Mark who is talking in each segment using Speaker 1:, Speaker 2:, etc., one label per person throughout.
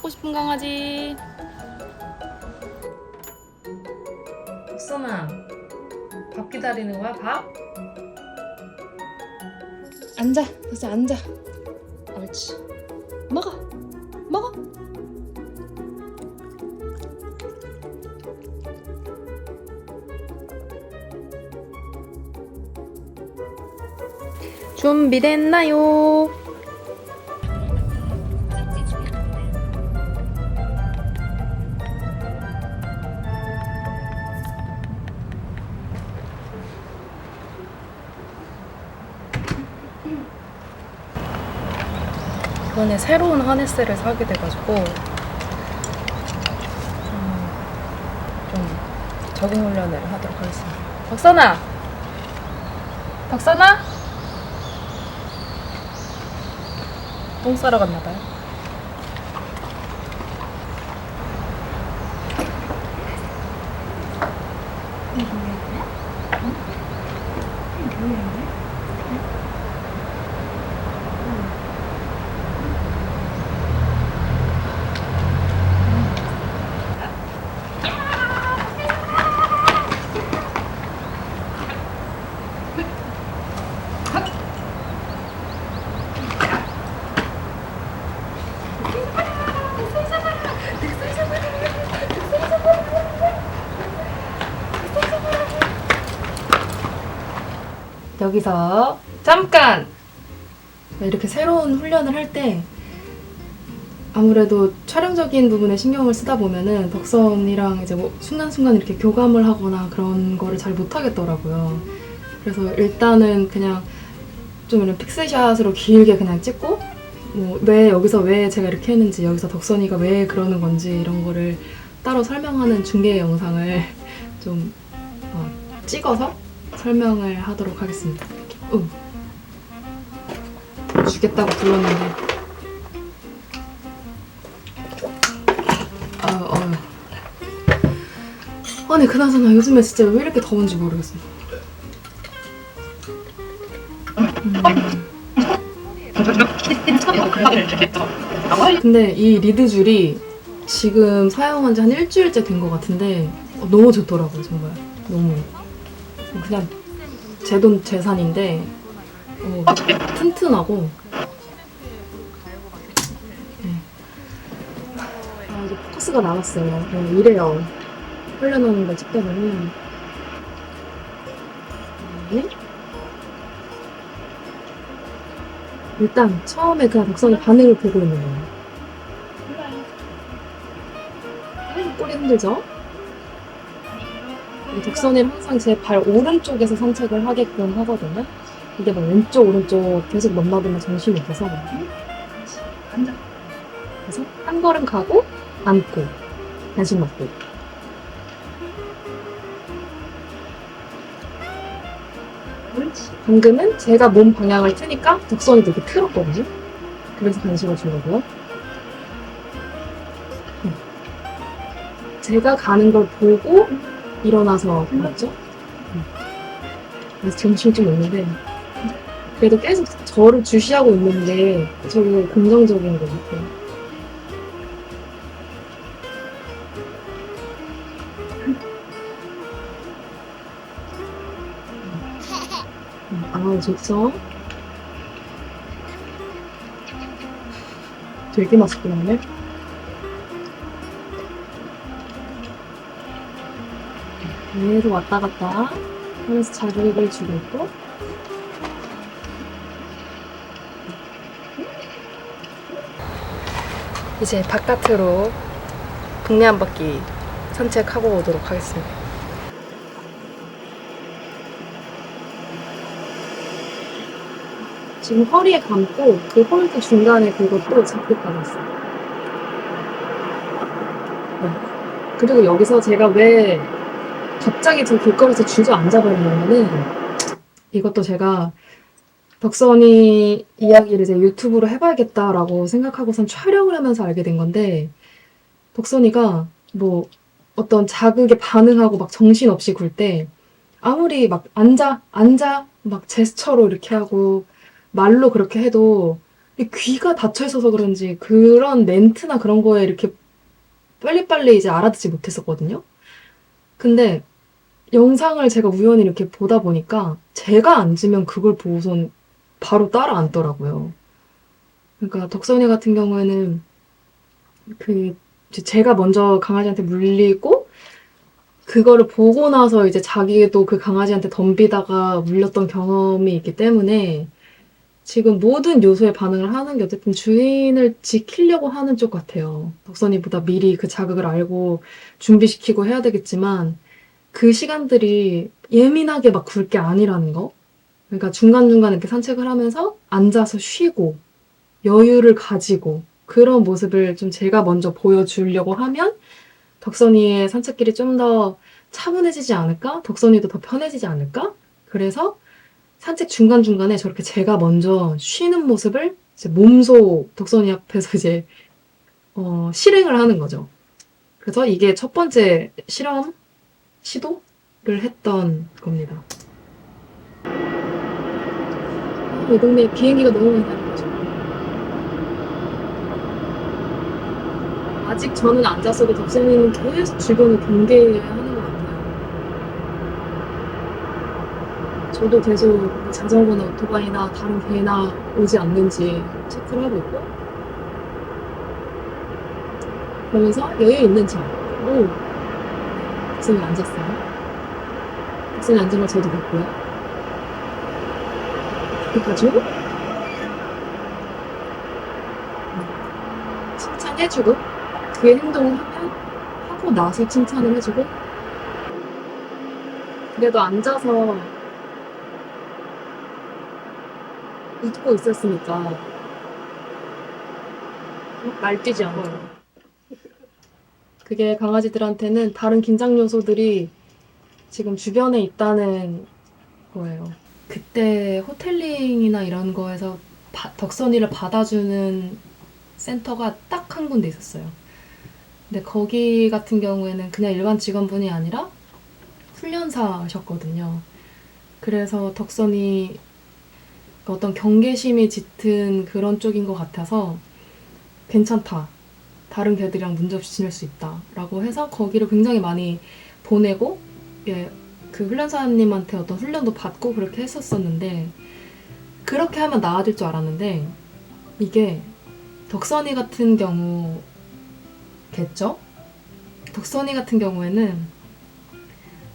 Speaker 1: 먹고 싶은 강아지. 덕선아, 밥 기다리는 거야? 밥? 앉아, 덕선 앉아. 옳지. 먹어, 먹어. 준비됐나요? 이번에 새로운 하네스를 사게 돼가지고 좀 적응 훈련을 하도록 하겠습니다. 덕선아! 덕선아? 똥 싸러 갔나봐요. 여기서 잠깐! 이렇게 새로운 훈련을 할 때 아무래도 촬영적인 부분에 신경을 쓰다 보면은 덕선이랑 이제 뭐 순간순간 이렇게 교감을 하거나 그런 거를 잘 못하겠더라고요. 그래서 일단은 그냥 좀 이런 픽스샷으로 길게 그냥 찍고 뭐 여기서 왜 제가 이렇게 했는지, 여기서 덕선이가 왜 그러는 건지 이런 거를 따로 설명하는 중계 영상을 좀 찍어서 설명을 하도록 하겠습니다. 주겠다고 불렀는데 아니 그나저나 요즘에 진짜 왜 이렇게 더운지 모르겠어. 근데 이 리드줄이 지금 사용한 지 한 일주일째 된 것 같은데 너무 좋더라고요. 정말 너무 그냥 제 돈 재산인데 튼튼하고 이제 포커스가 나왔어요. 이래요. 훈련하는 걸 찍다 보면 일단 처음에 그냥 덕선이 반응을 보고 있는 거예요. 꼬리 흔들죠? 덕선이는 항상 제 발 오른쪽에서 산책을 하게끔 하거든요. 이게 막 왼쪽 오른쪽 계속 넘나들면 정신이 없어서 앉아. 그래서 한 걸음 가고 앉고 간식 먹고. 방금은 제가 몸 방향을 트니까 덕선이도 이렇게 틀었거든요. 그래서 간식을 준 거고요. 제가 가는 걸 보고 일어나서 갔죠. 그래서 정신이 좀 없는데 그래도 계속 저를 주시하고 있는 게 저기 긍정적인 것 같아요. 좋죠? 되게 맛있게 나네. 계속 왔다 갔다 하면서 자극을 주고 있고 이제 바깥으로 동네 한 바퀴 산책하고 오도록 하겠습니다. 지금 허리에 감고 그 홀드 중간에 그것도 잡고 가졌어요. 그리고 여기서 제가 왜 갑자기 저 길거리에서 주저앉아버리냐면은 이것도 제가 덕선이 이야기를 이제 유튜브로 해봐야겠다라고 생각하고선 촬영을 하면서 알게 된 건데 덕선이가 뭐 어떤 자극에 반응하고 막 정신없이 굴 때 아무리 막 앉아 막 제스처로 이렇게 하고 말로 그렇게 해도 이 귀가 닫혀 있어서 그런지 그런 멘트나 그런 거에 이렇게 빨리빨리 이제 알아듣지 못했었거든요. 근데 영상을 제가 우연히 이렇게 보다 보니까 제가 앉으면 그걸 보고선 바로 따라 앉더라고요. 그러니까 덕선이 같은 경우에는 그 이제 제가 먼저 강아지한테 물리고 그거를 보고 나서 이제 자기도 그 강아지한테 덤비다가 물렸던 경험이 있기 때문에 지금 모든 요소에 반응을 하는 게 어쨌든 주인을 지키려고 하는 쪽 같아요. 덕선이보다 미리 그 자극을 알고 준비시키고 해야 되겠지만 그 시간들이 예민하게 막 굴 게 아니라는 거. 그러니까 중간중간 이렇게 산책을 하면서 앉아서 쉬고 여유를 가지고 그런 모습을 좀 제가 먼저 보여주려고 하면 덕선이의 산책길이 좀 더 차분해지지 않을까? 덕선이도 더 편해지지 않을까? 그래서 산책 중간중간에 저렇게 제가 먼저 쉬는 모습을 이제 몸소 덕선이 앞에서 이제 실행을 하는 거죠. 그래서 이게 첫 번째 실험, 시도를 했던 겁니다. 이 동네에 비행기가 너무 많이 다니는 거죠. 아직 저는 앉았어도 덕선이는 계속 주변을 경계하는 것 같아요. 저도 계속 자전거나 오토바이나 다른 개나 오지 않는지 체크를 하고 있고 그러면서 여유 있는 척. 오, 덕선이 앉았어요. 덕선이 앉은 걸 저도 봤고요. 그래가지고 칭찬해주고 그 행동을 하면 하고 나서 칭찬을 해주고 그래도 앉아서 웃고 있었으니까 날뛰지 않아요. 그게 강아지들한테는 다른 긴장 요소들이 지금 주변에 있다는 거예요. 그때 호텔링이나 이런 거에서 덕선이를 받아주는 센터가 딱 한 군데 있었어요. 근데 거기 같은 경우에는 그냥 일반 직원분이 아니라 훈련사셨거든요. 그래서 덕선이 어떤 경계심이 짙은 그런 쪽인 것 같아서 괜찮다. 다른 개들이랑 문제없이 지낼 수 있다. 라고 해서 거기를 굉장히 많이 보내고 예, 그 훈련사님한테 어떤 훈련도 받고 그렇게 했었었는데 그렇게 하면 나아질 줄 알았는데 이게 덕선이 같은 경우겠죠? 덕선이 같은 경우에는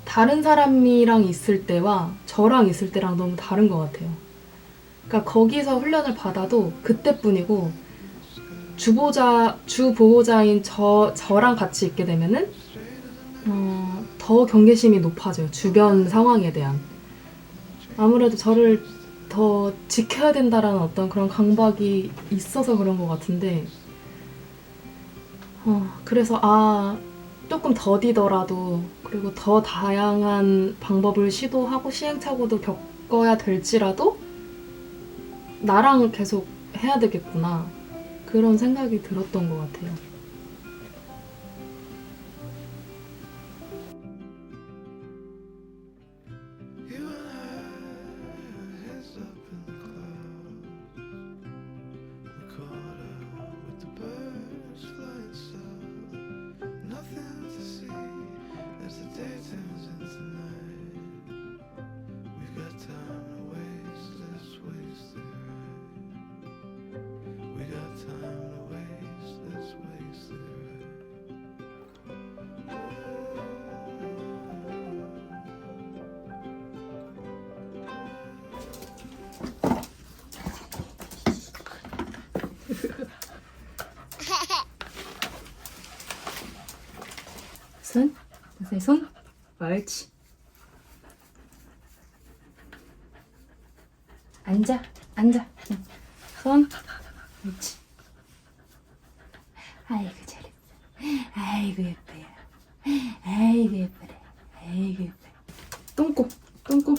Speaker 1: 다른 사람이랑 있을 때와 저랑 있을 때랑 너무 다른 것 같아요. 그러니까 거기서 훈련을 받아도 그때뿐이고 주보호자인 저랑 같이 있게 되면은 더 경계심이 높아져요. 주변 상황에 대한. 아무래도 저를 더 지켜야 된다라는 어떤 그런 강박이 있어서 그런 것 같은데 그래서 조금 더디더라도 그리고 더 다양한 방법을 시도하고 시행착오도 겪어야 될지라도 나랑 계속 해야 되겠구나 그런 생각이 들었던 것 같아요. 손, 선생님 손, 옳지. 앉아, 앉아. 손, 옳지. 아이고 잘했어. 아이고 예뻐요. 아이고 예뻐래. 아이고 예뻐. 똥꼬, 똥꼬.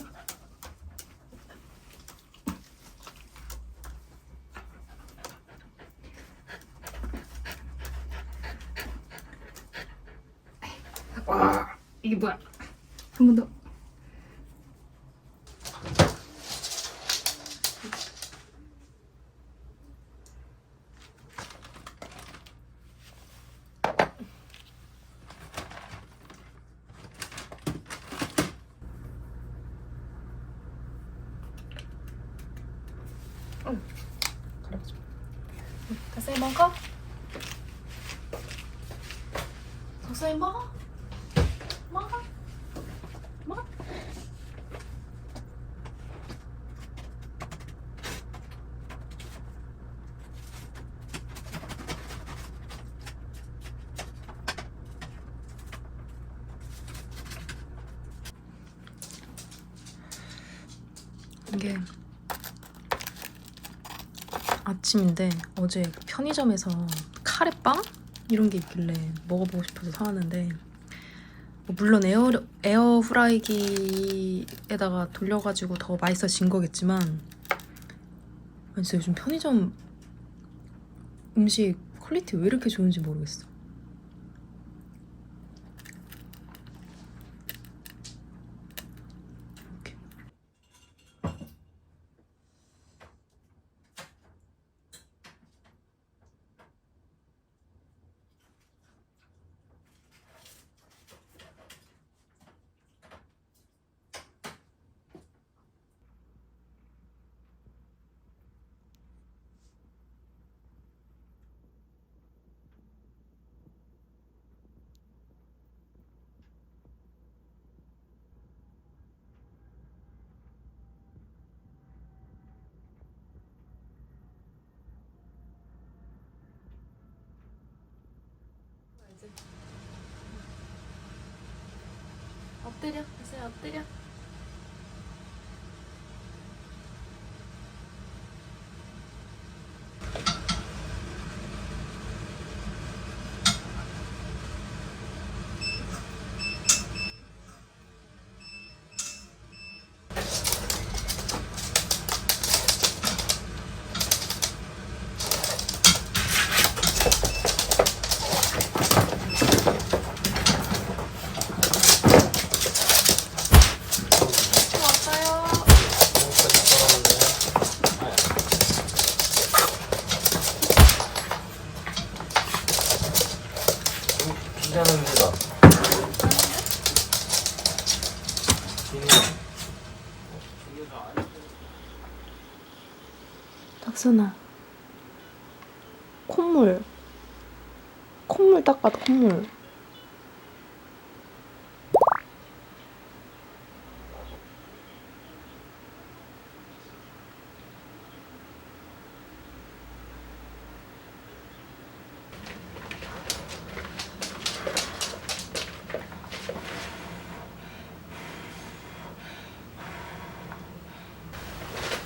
Speaker 1: 와, 이게 뭐야? 한 번 더. 먹어? 덕선이 먹어? 먹어? 먹어? 이게 아침인데 어제 편의점에서 카레빵? 이런 게 있길래 먹어보고 싶어서 사왔는데 물론 에어프라이기에다가 돌려가지고 더 맛있어진 거겠지만 진짜 요즘 편의점 음식 퀄리티 왜 이렇게 좋은지 모르겠어. 이렇게. 엎드려, 이제 엎드려.
Speaker 2: 긴장합니다.
Speaker 1: 덕선아, 콧물 닦아도 콧물.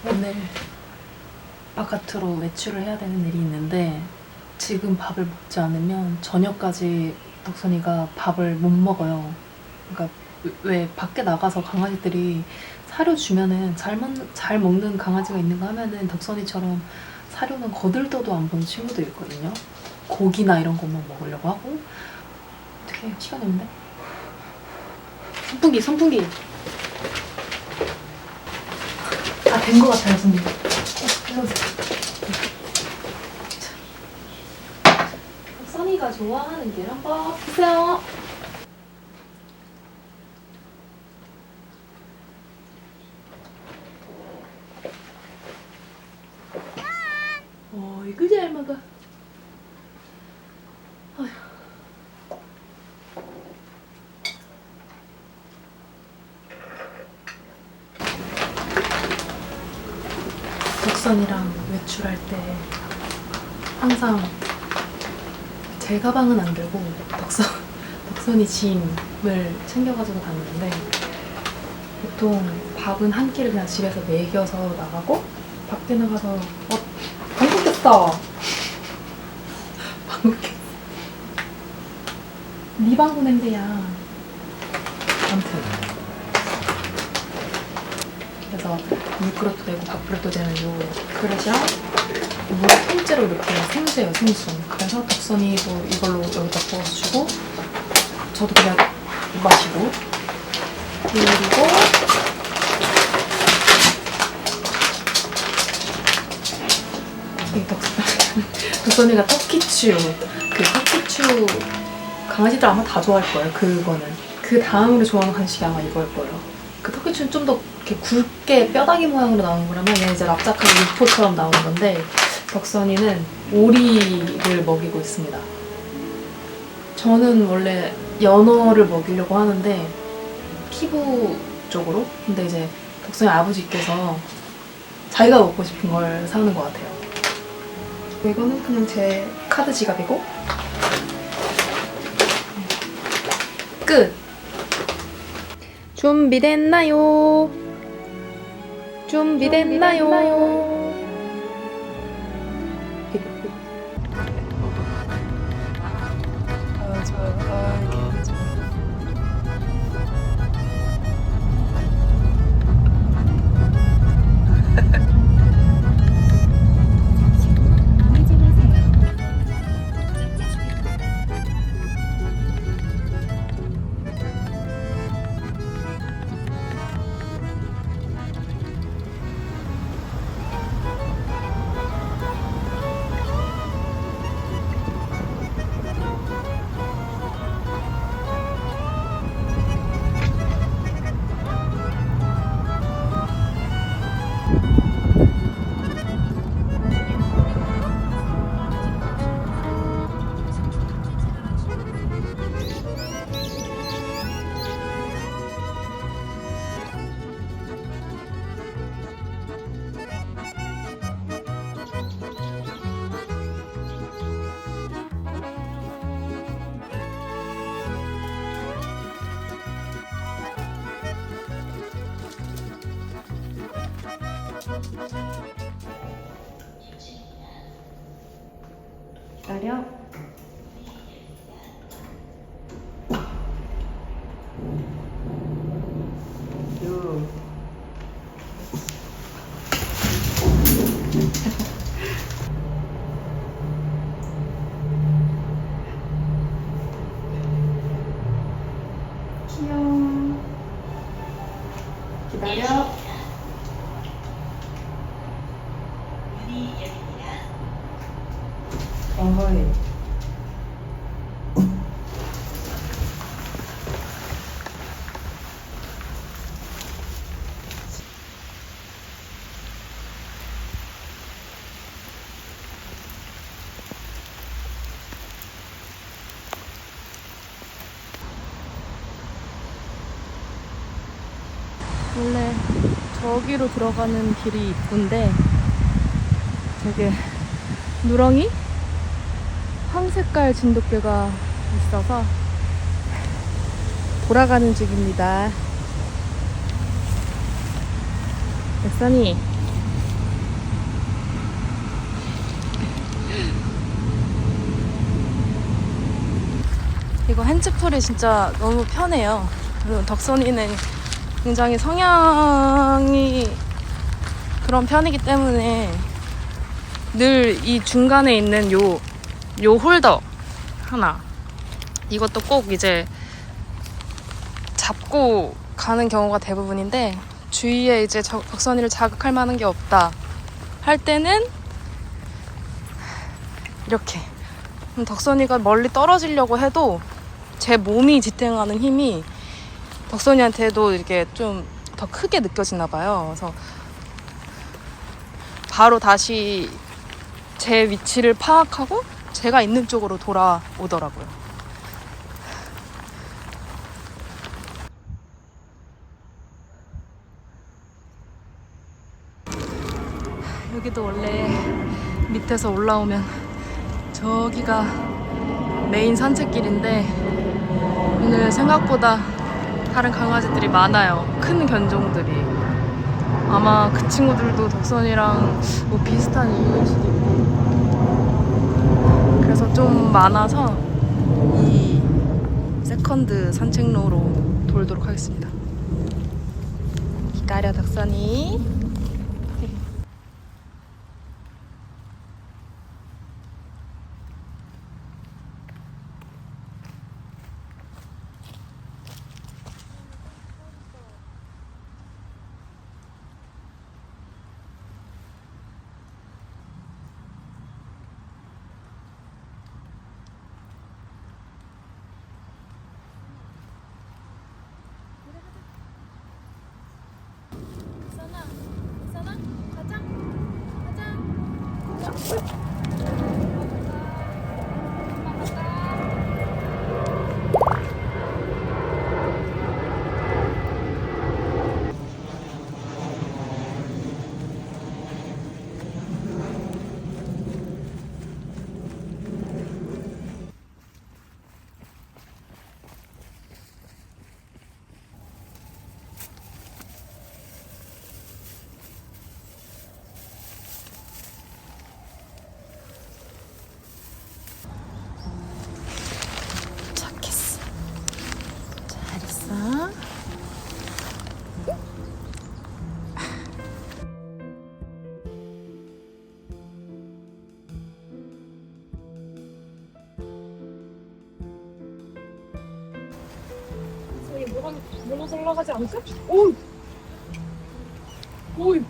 Speaker 1: 오늘 바깥으로 외출을 해야 되는 일이 있는데 지금 밥을 먹지 않으면 저녁까지 덕선이가 밥을 못 먹어요. 그러니까 왜 밖에 나가서 강아지들이 사료 주면은 잘 먹는 강아지가 있는가 하면은 덕선이처럼 사료는 거들떠도 안 보는 친구들이 있거든요. 고기나 이런 것만 먹으려고 하고. 어떻게 시간이 없네? 선풍기. 아, 된 것 같아요, 선생님. 써니가 좋아하는 계란밥 주세요. 이거 잘 먹어. 어휴. 덕선이랑 외출할 때 항상 제 가방은 안 들고 덕선이 짐을 챙겨가지고 다니는데 보통 밥은 한 끼를 그냥 집에서 먹여서 나가고 밖에 나가서 방귀 꼈어. 방귀 꼈어. 네 방구 냄새야. 아무튼 그래서 물그릇도 되고 밥그릇도 되는 요 그릇이랑 물을 통째로 이렇게 생수예요, 생수. 그래서 덕선이도 이걸로 여기다 부어서 주고 저도 그냥 마시고. 그리고 이 덕선이가 터키추, 그 터키추 강아지들 아마 다 좋아할 거예요. 그거는 그 다음으로 좋아하는 간식이 아마 이거일 거예요. 그 터키추는 좀 더 이렇게 굵게 뼈다귀 모양으로 나오는 거라면 얘는 이제 납작하게 육포처럼 나오는 건데 덕선이는 오리를 먹이고 있습니다. 저는 원래 연어를 먹이려고 하는데 피부 쪽으로. 근데 이제 덕선이 아버지께서 자기가 먹고 싶은 걸 사는 것 같아요. 이거는 그냥 제 카드 지갑이고 끝! 준비됐나요? 준비됐나요? 아, 좋아요. 아, 이렇게 좋아요. 기다려. 귀여워. 기다려. 어허이. 원래 저기로 들어가는 길이 이쁜데 되게 누렁이? 황색깔 진돗개가 있어서 돌아가는 중입니다. 백선이 이거 핸즈풀이 진짜 너무 편해요. 그리고 덕선이는 굉장히 성향이 그런 편이기 때문에 늘 이 중간에 있는 요 홀더 하나 이것도 꼭 이제 잡고 가는 경우가 대부분인데 주위에 이제 덕선이를 자극할 만한 게 없다 할 때는 이렇게 덕선이가 멀리 떨어지려고 해도 제 몸이 지탱하는 힘이 덕선이한테도 이렇게 좀 더 크게 느껴지나 봐요. 그래서 바로 다시 제 위치를 파악하고 제가 있는 쪽으로 돌아오더라고요. 여기도 원래 밑에서 올라오면 저기가 메인 산책길인데 오늘 생각보다 다른 강아지들이 많아요. 큰 견종들이. 아마 그 친구들도 덕선이랑 뭐 비슷한 이유일 수도 있고 그래서 좀 많아서 이 세컨드 산책로로 돌도록 하겠습니다. 기다려 덕선이. 이건 무너져 올라가지 않을까? 오! 오이!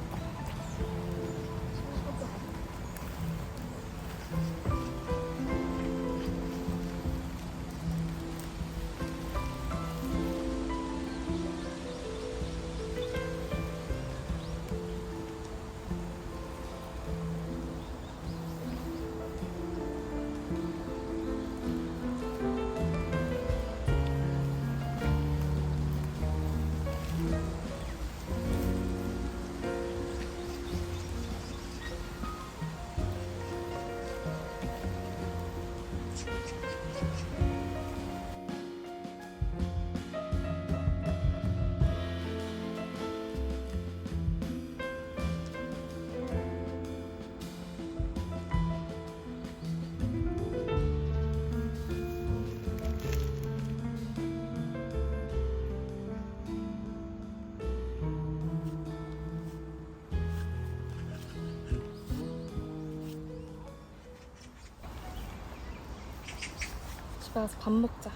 Speaker 1: 집에 가서 밥 먹자.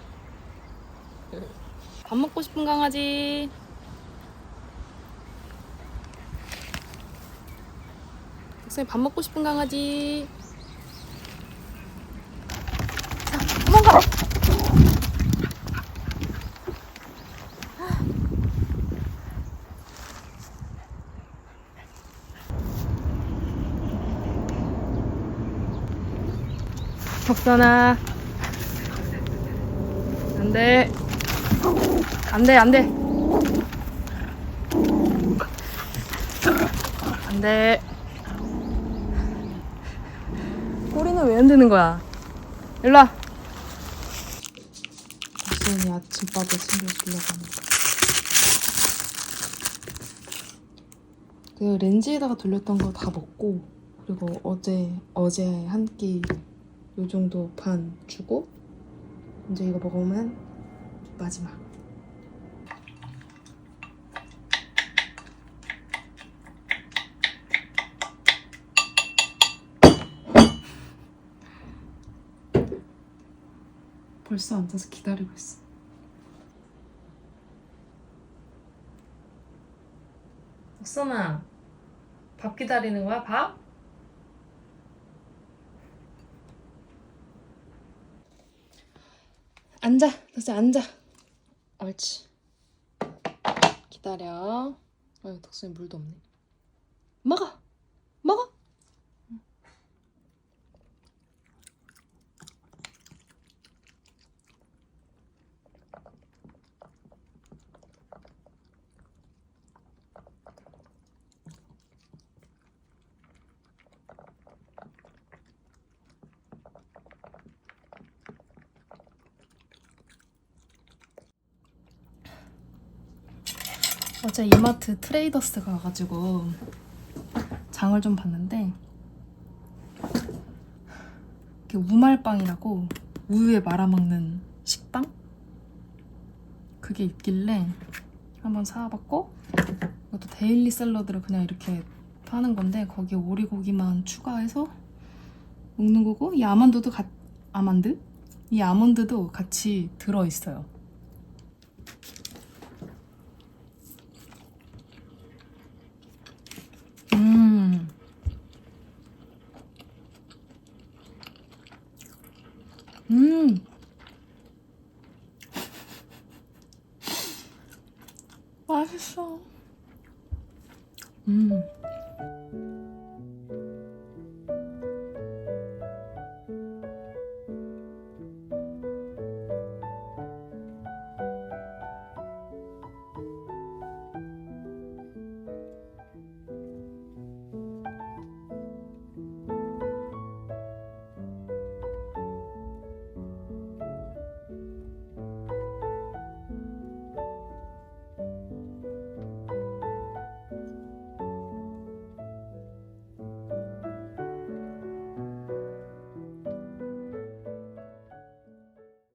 Speaker 1: 밥 먹고 싶은 강아지. 덕선이 밥 먹고 싶은 강아지. 자, 도망가! 덕선아. 안 돼. 안 돼, 안 돼. 안 돼. 꼬리는 왜 흔드는 거야? 일로 와. 덕선이 아침밥을 챙겨주려고 합니다. 그 렌즈에다가 돌렸던 거 다 먹고, 그리고 어제 한 끼 요 정도 반 주고, 이제 이거 먹으면 마지막. 벌써 앉아서 기다리고 있어. 덕선아, 밥 기다리는 거야? 밥? 앉아, 덕선 앉아. 옳지. 기다려. 덕선이 물도 없네. 먹어, 먹어. 어제 이마트 트레이더스 가가지고 장을 좀 봤는데, 이렇게 우말빵이라고 우유에 말아먹는 식빵? 그게 있길래 한번 사와봤고, 이것도 데일리 샐러드를 그냥 이렇게 파는 건데 거기에 오리고기만 추가해서 먹는 거고, 이 이 아몬드도 같이 들어있어요. 맛있어.